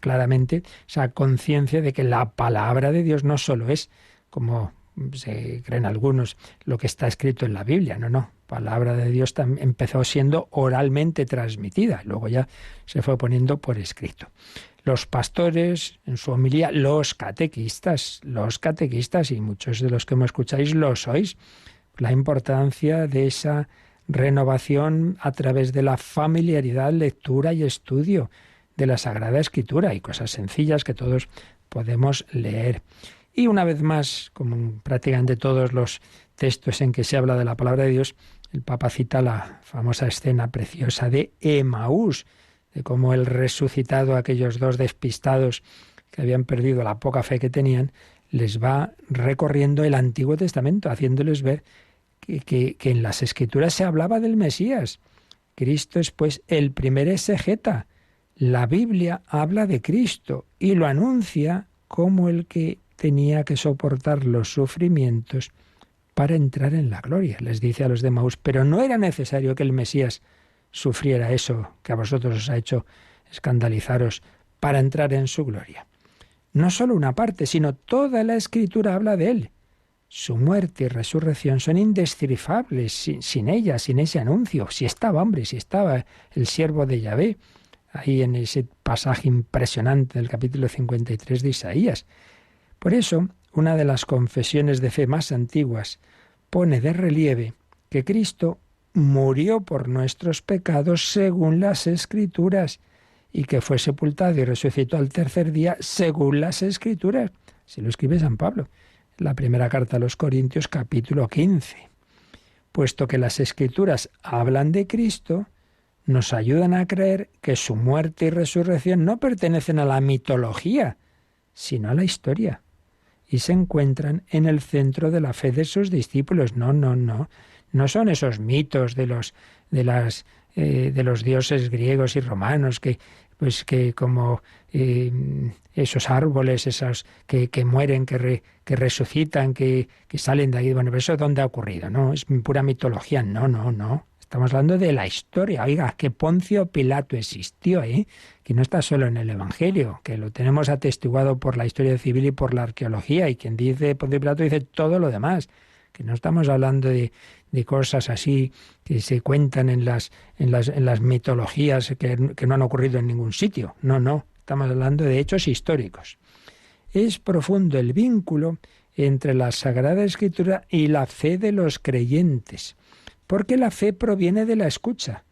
claramente esa conciencia de que la palabra de Dios no solo es, como se creen algunos, lo que está escrito en la Biblia. No. Palabra de Dios empezó siendo oralmente transmitida, luego ya se fue poniendo por escrito. Los pastores, en su homilía, los catequistas, y muchos de los que me escucháis lo sois, la importancia de esa renovación a través de la familiaridad, lectura y estudio de la Sagrada Escritura y cosas sencillas que todos podemos leer. Y una vez más, como en prácticamente todos los textos en que se habla de la palabra de Dios, el Papa cita la famosa escena preciosa de Emaús, de cómo el resucitado, aquellos dos despistados que habían perdido la poca fe que tenían, les va recorriendo el Antiguo Testamento, haciéndoles ver que en las Escrituras se hablaba del Mesías. Cristo es pues el primer exegeta. La Biblia habla de Cristo y lo anuncia como el que tenía que soportar los sufrimientos para entrar en la gloria. Les dice a los de Emaús, pero no era necesario que el Mesías sufriera eso que a vosotros os ha hecho escandalizaros para entrar en su gloria. No solo una parte, sino toda la Escritura habla de él. Su muerte y resurrección son indescifrables sin ella, sin ese anuncio. Si estaba el siervo de Yahvé, ahí en ese pasaje impresionante del capítulo 53 de Isaías. Por eso, una de las confesiones de fe más antiguas pone de relieve que Cristo murió por nuestros pecados según las Escrituras y que fue sepultado y resucitó al tercer día según las Escrituras. Se lo escribe San Pablo en la primera carta a los Corintios, capítulo 15. Puesto que las Escrituras hablan de Cristo, nos ayudan a creer que su muerte y resurrección no pertenecen a la mitología, sino a la historia, y se encuentran en el centro de la fe de sus discípulos. No son esos mitos de los dioses griegos y romanos que como esos árboles, esos que mueren, que resucitan, que salen de ahí. Bueno, pero eso ¿dónde ha ocurrido? No, es pura mitología. No. Estamos hablando de la historia. Oiga, que Poncio Pilato existió, que no está solo en el Evangelio, que lo tenemos atestiguado por la historia civil y por la arqueología, y quien dice Poncio Pilato dice todo lo demás, que no estamos hablando de de cosas así que se cuentan en las mitologías que no han ocurrido en ningún sitio. No, estamos hablando de hechos históricos. Es profundo el vínculo entre la Sagrada Escritura y la fe de los creyentes, porque la fe proviene de la escucha,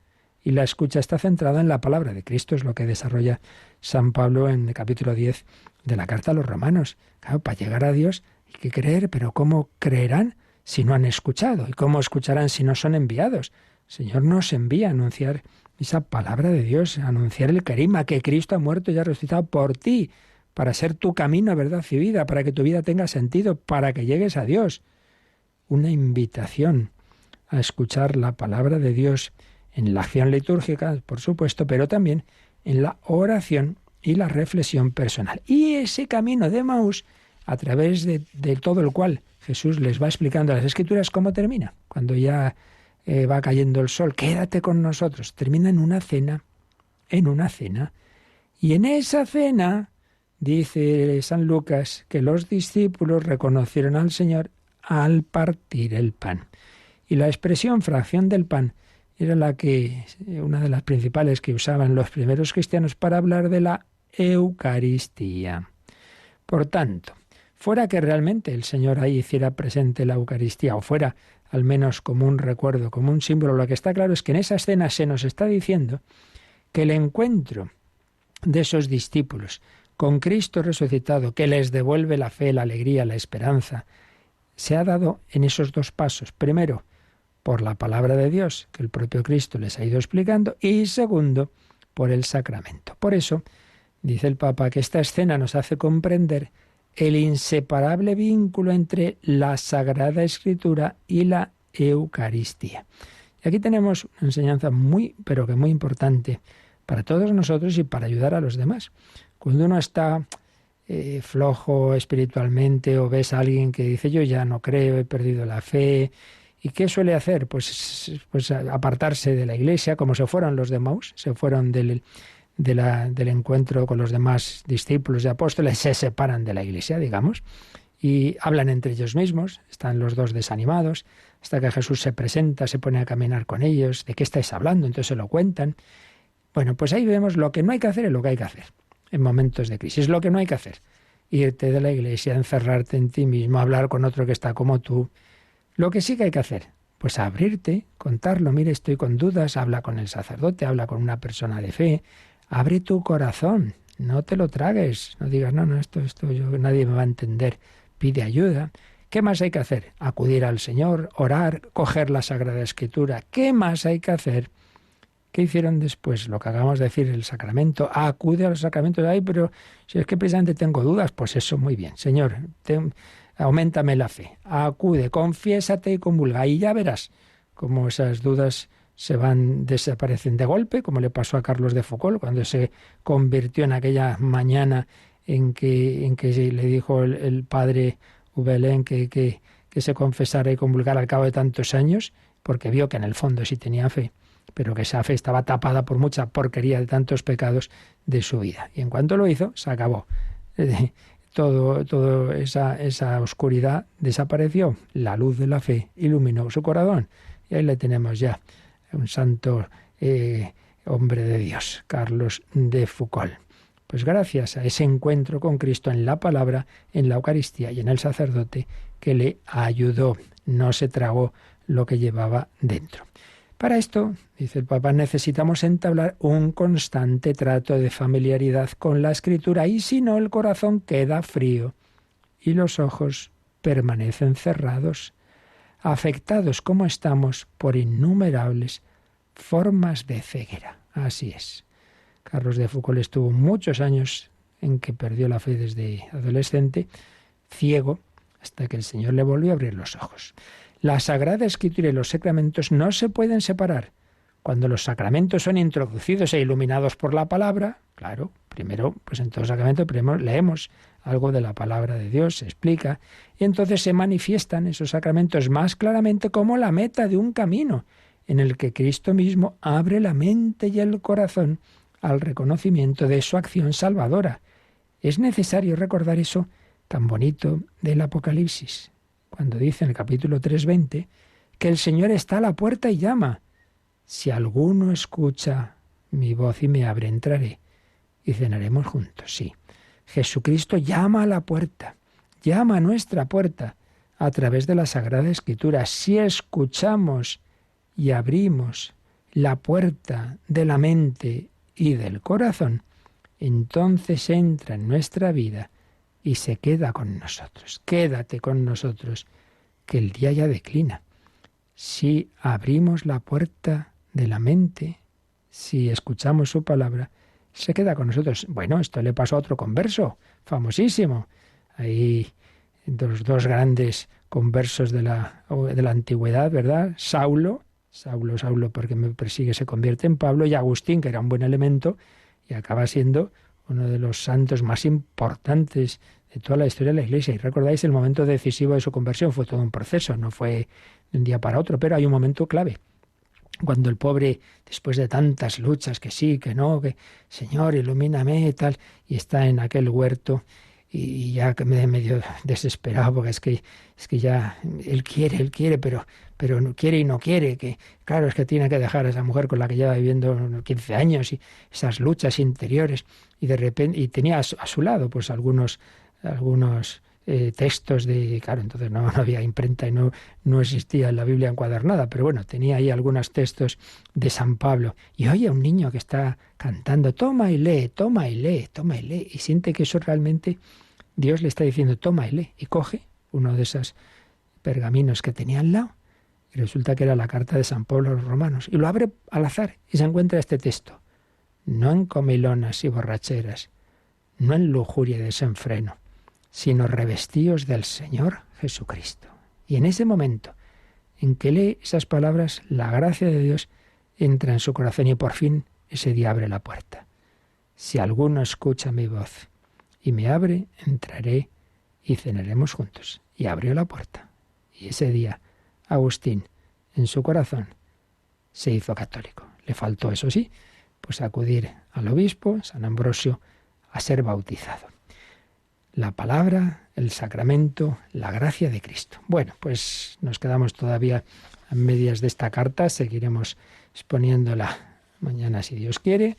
y la escucha está centrada en la palabra de Cristo, es lo que desarrolla San Pablo en el capítulo 10 de la carta a los Romanos. Claro, para llegar a Dios hay que creer, pero ¿cómo creerán si no han escuchado? ¿Y cómo escucharán si no son enviados? El Señor nos envía a anunciar esa palabra de Dios, a anunciar el querigma, que Cristo ha muerto y ha resucitado por ti, para ser tu camino, verdad y vida, para que tu vida tenga sentido, para que llegues a Dios. Una invitación a escuchar la palabra de Dios en la acción litúrgica, por supuesto, pero también en la oración y la reflexión personal. Y ese camino de Emaús, a través de todo el cual Jesús les va explicando las Escrituras, ¿cómo termina? Cuando ya va cayendo el sol, quédate con nosotros. Termina en una cena. Y en esa cena, dice San Lucas, que los discípulos reconocieron al Señor al partir el pan. Y la expresión fracción del pan era una de las principales que usaban los primeros cristianos para hablar de la Eucaristía. Por tanto, fuera que realmente el Señor ahí hiciera presente la Eucaristía, o fuera al menos como un recuerdo, como un símbolo, lo que está claro es que en esa escena se nos está diciendo que el encuentro de esos discípulos con Cristo resucitado, que les devuelve la fe, la alegría, la esperanza, se ha dado en esos dos pasos. Primero, por la palabra de Dios, que el propio Cristo les ha ido explicando, y segundo, por el sacramento. Por eso, dice el Papa, que esta escena nos hace comprender el inseparable vínculo entre la Sagrada Escritura y la Eucaristía. Y aquí tenemos una enseñanza muy, pero que muy importante para todos nosotros y para ayudar a los demás. Cuando uno está flojo espiritualmente o ves a alguien que dice yo ya no creo, he perdido la fe, ¿y qué suele hacer? Pues apartarse de la iglesia, como se fueron los de Emaús, se fueron del encuentro con los demás discípulos y apóstoles, se separan de la iglesia, digamos, y hablan entre ellos mismos, están los dos desanimados, hasta que Jesús se presenta, se pone a caminar con ellos, ¿de qué estáis hablando? Entonces se lo cuentan. Bueno, pues ahí vemos lo que no hay que hacer y lo que hay que hacer en momentos de crisis. Lo que no hay que hacer, irte de la iglesia, encerrarte en ti mismo, hablar con otro que está como tú. Lo que sí que hay que hacer, pues abrirte, contarlo, mire, estoy con dudas, habla con el sacerdote, habla con una persona de fe, abre tu corazón, no te lo tragues, no digas, no, esto nadie me va a entender, pide ayuda. ¿Qué más hay que hacer? Acudir al Señor, orar, coger la Sagrada Escritura. ¿Qué más hay que hacer? ¿Qué hicieron después? Lo que acabamos de decir, el sacramento. Acude a los sacramentos. Ay, pero si es que precisamente tengo dudas, pues eso, muy bien. Señor, auméntame la fe. Acude, confiésate y comulga. Y ya verás cómo esas dudas desaparecen de golpe, como le pasó a Carlos de Foucauld, cuando se convirtió en aquella mañana en que le dijo el padre Ubelén que se confesara y comulgara al cabo de tantos años, porque vio que en el fondo sí tenía fe, pero que esa fe estaba tapada por mucha porquería de tantos pecados de su vida. Y en cuanto lo hizo, se acabó. Todo esa oscuridad desapareció. La luz de la fe iluminó su corazón. Y ahí le tenemos ya, un santo hombre de Dios, Carlos de Foucauld. Pues gracias a ese encuentro con Cristo en la palabra, en la Eucaristía y en el sacerdote que le ayudó, no se tragó lo que llevaba dentro. Para esto, dice el Papa, necesitamos entablar un constante trato de familiaridad con la Escritura, y si no, el corazón queda frío y los ojos permanecen cerrados, afectados como estamos por innumerables formas de ceguera. Así es. Carlos de Foucauld estuvo muchos años en que perdió la fe desde adolescente, ciego, hasta que el Señor le volvió a abrir los ojos. La Sagrada Escritura y los sacramentos no se pueden separar. Cuando los sacramentos son introducidos e iluminados por la palabra, claro, primero, pues en todo sacramento primero leemos algo de la palabra de Dios, se explica, y entonces se manifiestan esos sacramentos más claramente como la meta de un camino en el que Cristo mismo abre la mente y el corazón al reconocimiento de su acción salvadora. Es necesario recordar eso tan bonito del Apocalipsis, cuando dice en el capítulo 3:20 que el Señor está a la puerta y llama. Si alguno escucha mi voz y me abre, entraré y cenaremos juntos. Sí, Jesucristo llama a la puerta, llama a nuestra puerta a través de la Sagrada Escritura. Si escuchamos y abrimos la puerta de la mente y del corazón, entonces entra en nuestra vida y se queda con nosotros. Quédate con nosotros, que el día ya declina. Si abrimos la puerta de la mente, si escuchamos su palabra, se queda con nosotros. Bueno, esto le pasó a otro converso, famosísimo. Hay dos grandes conversos de la antigüedad, ¿verdad? Saulo, porque me persigue, se convierte en Pablo, y Agustín, que era un buen elemento, y acaba siendo uno de los santos más importantes de toda la historia de la Iglesia. Y recordáis, el momento decisivo de su conversión fue todo un proceso, no fue de un día para otro, pero hay un momento clave. Cuando el pobre, después de tantas luchas, que sí, que no, que Señor, ilumíname y tal, y está en aquel huerto y ya medio desesperado, porque es que ya él quiere, pero no quiere y no quiere, que claro, es que tiene que dejar a esa mujer con la que lleva viviendo 15 años y esas luchas interiores, y de repente, y tenía a su lado pues algunos textos de, claro, entonces no había imprenta y no existía la Biblia encuadernada, pero bueno, tenía ahí algunos textos de San Pablo, y oye a un niño que está cantando, toma y lee, toma y lee, toma y lee, y siente que eso realmente Dios le está diciendo, toma y lee, y coge uno de esos pergaminos que tenía al lado, y resulta que era la carta de San Pablo a los romanos, y lo abre al azar, y se encuentra este texto: no en comilonas y borracheras, no en lujuria y desenfreno, sino revestíos del Señor Jesucristo. Y en ese momento en que lee esas palabras, la gracia de Dios entra en su corazón y por fin ese día abre la puerta. Si alguno escucha mi voz y me abre, entraré y cenaremos juntos. Y abrió la puerta. Y ese día Agustín, en su corazón, se hizo católico. Le faltó, eso sí, pues acudir al obispo, San Ambrosio, a ser bautizado. La palabra, el sacramento, la gracia de Cristo. Bueno, pues nos quedamos todavía a medias de esta carta, seguiremos exponiéndola mañana si Dios quiere.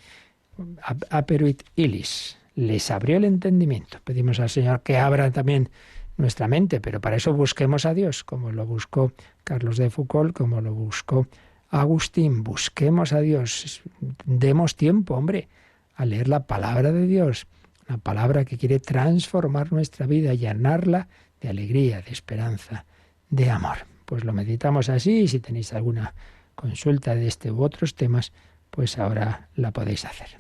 Aperuit illis, les abrió el entendimiento. Pedimos al Señor que abra también nuestra mente, pero para eso busquemos a Dios, como lo buscó Carlos de Foucauld, como lo buscó Agustín. Busquemos a Dios, demos tiempo, hombre, a leer la palabra de Dios, una palabra que quiere transformar nuestra vida, llenarla de alegría, de esperanza, de amor. Pues lo meditamos así, y si tenéis alguna consulta de este u otros temas, pues ahora la podéis hacer.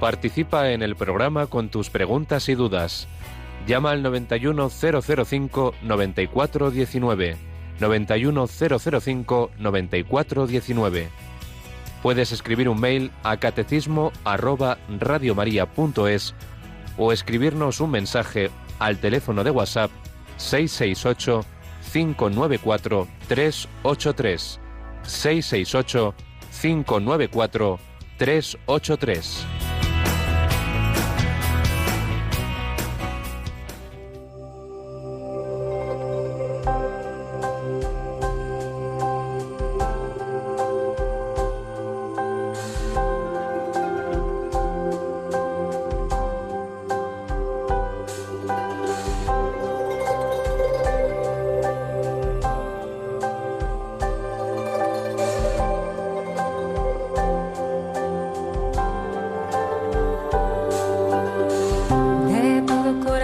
Participa en el programa con tus preguntas y dudas. Llama al 91005-9419. 91005-9419. Puedes escribir un mail a catecismo@radiomaria.es o escribirnos un mensaje al teléfono de WhatsApp 668 594 383. 668 594 383.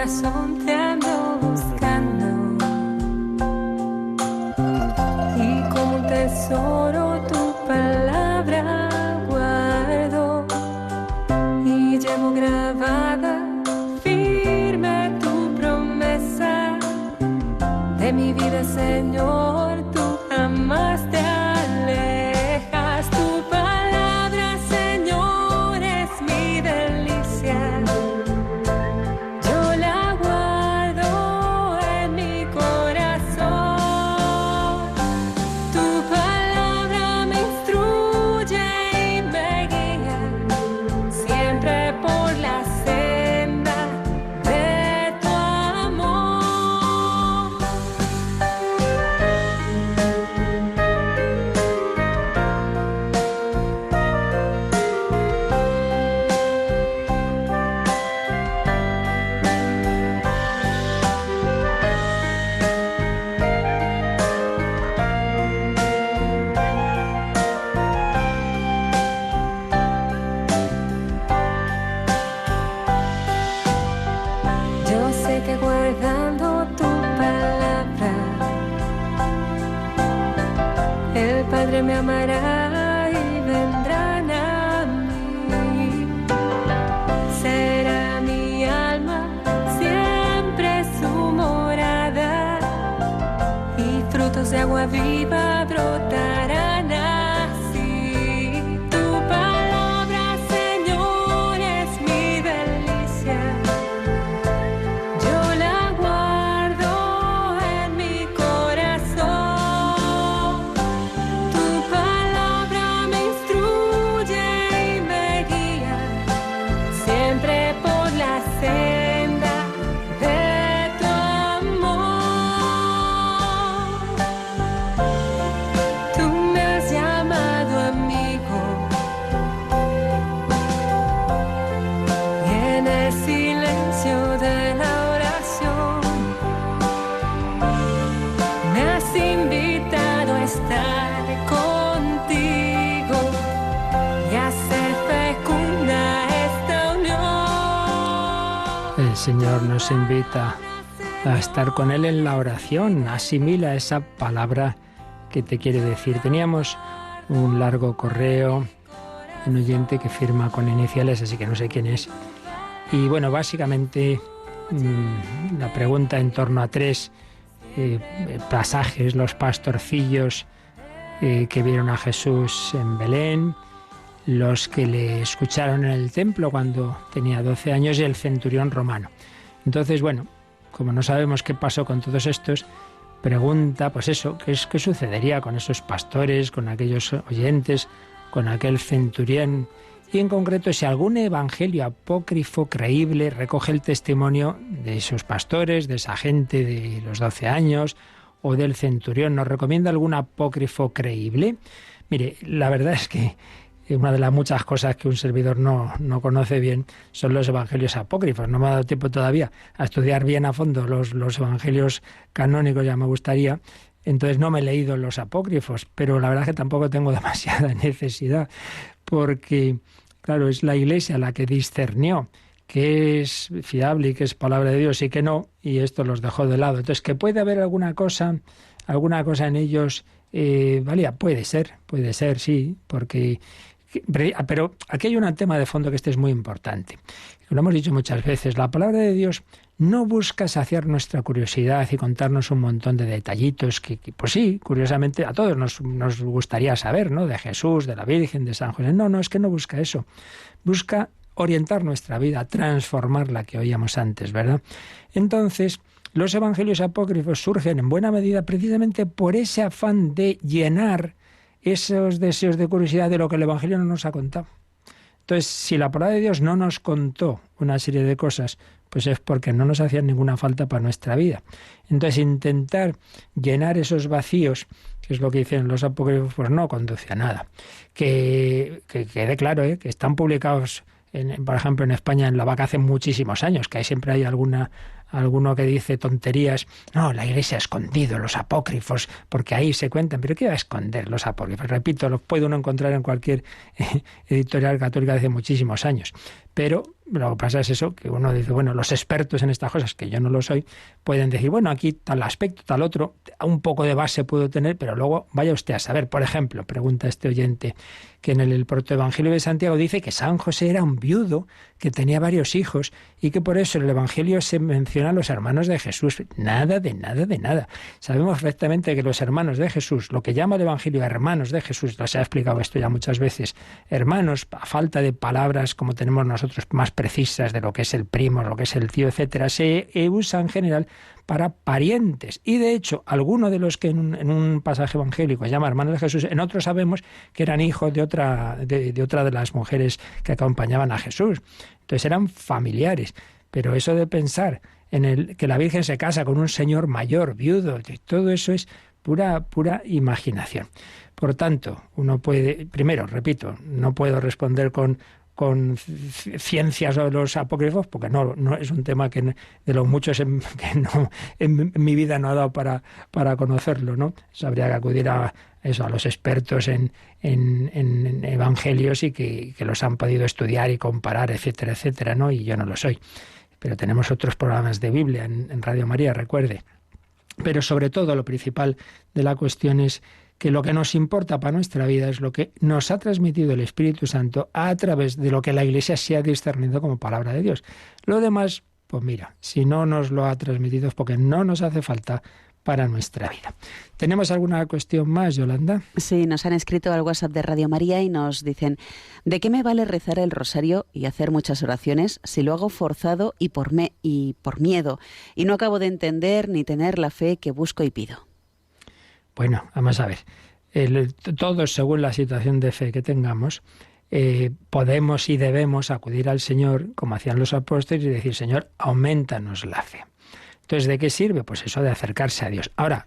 Siempre por la senda Padre me amará y vendrán a mí. Será mi alma siempre su morada, y frutos de agua viva brotarán así. Tu palabra, Señor, es mi delicia. Yo la guardo en mi corazón. Tu palabra me instruye y me guía siempre por la senda de tu amor. Tú me has llamado amigo, y en el silencio de la oración me has invitado a estar contigo y a hacer fecunda esta unión. El Señor nos invita a estar con Él en la oración. Asimila esa palabra que te quiere decir. Teníamos un largo correo, un oyente que firma con iniciales, así que no sé quién es. Y bueno, básicamente la pregunta en torno a 3 pasajes: los pastorcillos que vieron a Jesús en Belén, los que le escucharon en el templo cuando tenía 12 años y el centurión romano. Entonces, bueno, como no sabemos qué pasó con todos estos, pregunta, pues eso, ¿qué sucedería con esos pastores, con aquellos oyentes, con aquel centurión? Y en concreto, si algún evangelio apócrifo creíble recoge el testimonio de esos pastores, de esa gente de los 12 años o del centurión, ¿nos recomienda algún apócrifo creíble? Mire, la verdad es que una de las muchas cosas que un servidor no conoce bien son los evangelios apócrifos. No me ha dado tiempo todavía a estudiar bien a fondo los evangelios canónicos, ya me gustaría. Entonces no me he leído los apócrifos, pero la verdad es que tampoco tengo demasiada necesidad, porque, claro, es la Iglesia la que discernió qué es fiable y qué es palabra de Dios y qué no, y esto los dejó de lado. Entonces, que puede haber alguna cosa en ellos valía, puede ser, sí, porque... Pero aquí hay un tema de fondo que es muy importante. Lo hemos dicho muchas veces, la palabra de Dios no busca saciar nuestra curiosidad y contarnos un montón de detallitos que pues sí, curiosamente a todos nos gustaría saber, ¿no? De Jesús, de la Virgen, de San José. No, es que no busca eso. Busca orientar nuestra vida, transformar la que oíamos antes, ¿verdad? Entonces, los evangelios apócrifos surgen en buena medida precisamente por ese afán de llenar esos deseos de curiosidad de lo que el Evangelio no nos ha contado. Entonces, si la palabra de Dios no nos contó una serie de cosas, pues es porque no nos hacían ninguna falta para nuestra vida. Entonces, intentar llenar esos vacíos, que es lo que dicen los apócrifos, pues no conduce a nada. Que quede claro, que están publicados, por ejemplo, en España, en la Vaca hace muchísimos años, que ahí siempre hay alguno que dice tonterías. No, la Iglesia ha escondido los apócrifos, porque ahí se cuentan. ¿Pero qué va a esconder los apócrifos? Repito, los puede uno encontrar en cualquier editorial católica de hace muchísimos años. Pero lo que pasa es eso, que uno dice, bueno, los expertos en estas cosas, que yo no lo soy, pueden decir, bueno, aquí tal aspecto, tal otro, un poco de base puedo tener, pero luego vaya usted a saber. Por ejemplo, pregunta este oyente, que en el protoevangelio de Santiago dice que San José era un viudo, que tenía varios hijos, y que por eso en el evangelio se menciona a los hermanos de Jesús. Nada de nada. Sabemos perfectamente que los hermanos de Jesús, lo que llama el evangelio hermanos de Jesús, se ha explicado esto ya muchas veces, hermanos, a falta de palabras como tenemos nosotros más precisas de lo que es el primo, lo que es el tío, etcétera, se usa en general para parientes. Y de hecho, alguno de los que en un pasaje evangélico llama hermanos de Jesús, en otros sabemos que eran hijos de otra de las mujeres que acompañaban a Jesús. Entonces eran familiares. Pero eso de pensar que la Virgen se casa con un señor mayor, viudo, todo eso es pura imaginación. Por tanto, uno puede, primero, repito, no puedo responder con ciencias sobre los apócrifos, porque no es un tema que de los muchos que no, en mi vida no ha dado para conocerlo, ¿no? Eso habría que acudir a los expertos en evangelios y que los han podido estudiar y comparar, etcétera, etcétera, ¿no? Y yo no lo soy. Pero tenemos otros programas de Biblia en Radio María, recuerde. Pero sobre todo lo principal de la cuestión es que lo que nos importa para nuestra vida es lo que nos ha transmitido el Espíritu Santo a través de lo que la Iglesia se ha discernido como palabra de Dios. Lo demás, pues mira, si no nos lo ha transmitido es porque no nos hace falta para nuestra vida. ¿Tenemos alguna cuestión más, Yolanda? Sí, nos han escrito al WhatsApp de Radio María y nos dicen: ¿de qué me vale rezar el rosario y hacer muchas oraciones si lo hago forzado y por miedo, y no acabo de entender ni tener la fe que busco y pido? Bueno, vamos a ver. Todos, según la situación de fe que tengamos, podemos y debemos acudir al Señor, como hacían los apóstoles, y decir: Señor, aumentanos la fe. Entonces, ¿de qué sirve? Pues eso de acercarse a Dios. Ahora,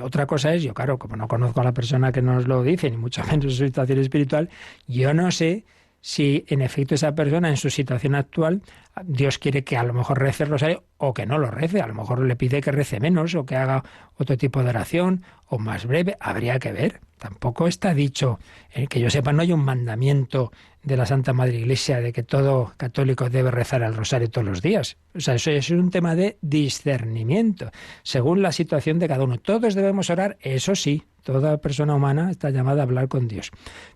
otra cosa es, yo claro, como no conozco a la persona que nos lo dice, ni mucho menos su situación espiritual, yo no sé si en efecto esa persona en su situación actual, Dios quiere que a lo mejor rece el rosario o que no lo rece, a lo mejor le pide que rece menos o que haga otro tipo de oración o más breve, habría que ver. Tampoco está dicho, que yo sepa, no hay un mandamiento de la Santa Madre Iglesia de que todo católico debe rezar el rosario todos los días. O sea, eso es un tema de discernimiento, según la situación de cada uno. Todos debemos orar, eso sí, toda persona humana está llamada a hablar con Dios.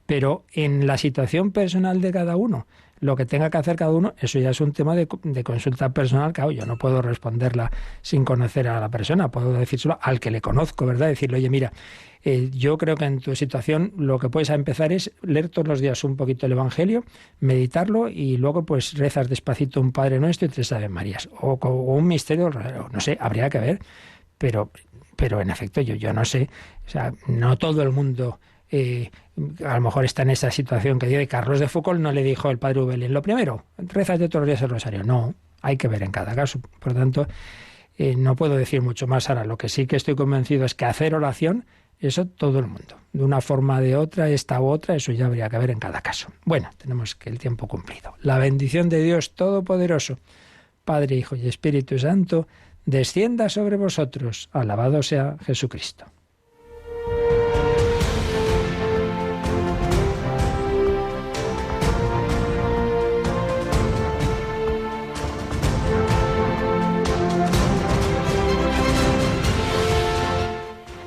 Pero en la situación personal de cada uno, lo que tenga que hacer cada uno, eso ya es un tema de consulta personal. Claro, yo no puedo responderla sin conocer a la persona, puedo decírselo al que le conozco, ¿verdad? Decirle: oye, mira, yo creo que en tu situación lo que puedes empezar es leer todos los días un poquito el Evangelio, meditarlo y luego pues rezas despacito un Padre Nuestro y 3 Ave Marías. O un misterio, no sé, habría que ver. Pero en efecto yo no sé, o sea, no todo el mundo a lo mejor está en esa situación que de Carlos de Foucault no le dijo el padre Ubelín: lo primero, rezas de todos los días el rosario. No, hay que ver en cada caso. Por lo tanto, no puedo decir mucho más. Ahora, lo que sí que estoy convencido es que hacer oración, eso todo el mundo, de una forma o de otra, esta u otra, eso ya habría que ver en cada caso. Bueno, tenemos que el tiempo cumplido. La bendición de Dios Todopoderoso, Padre, Hijo y Espíritu Santo, descienda sobre vosotros. Alabado sea Jesucristo.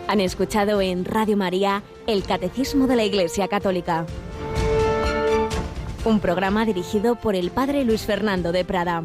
Han escuchado en Radio María el Catecismo de la Iglesia Católica, un programa dirigido por el Padre Luis Fernando de Prada.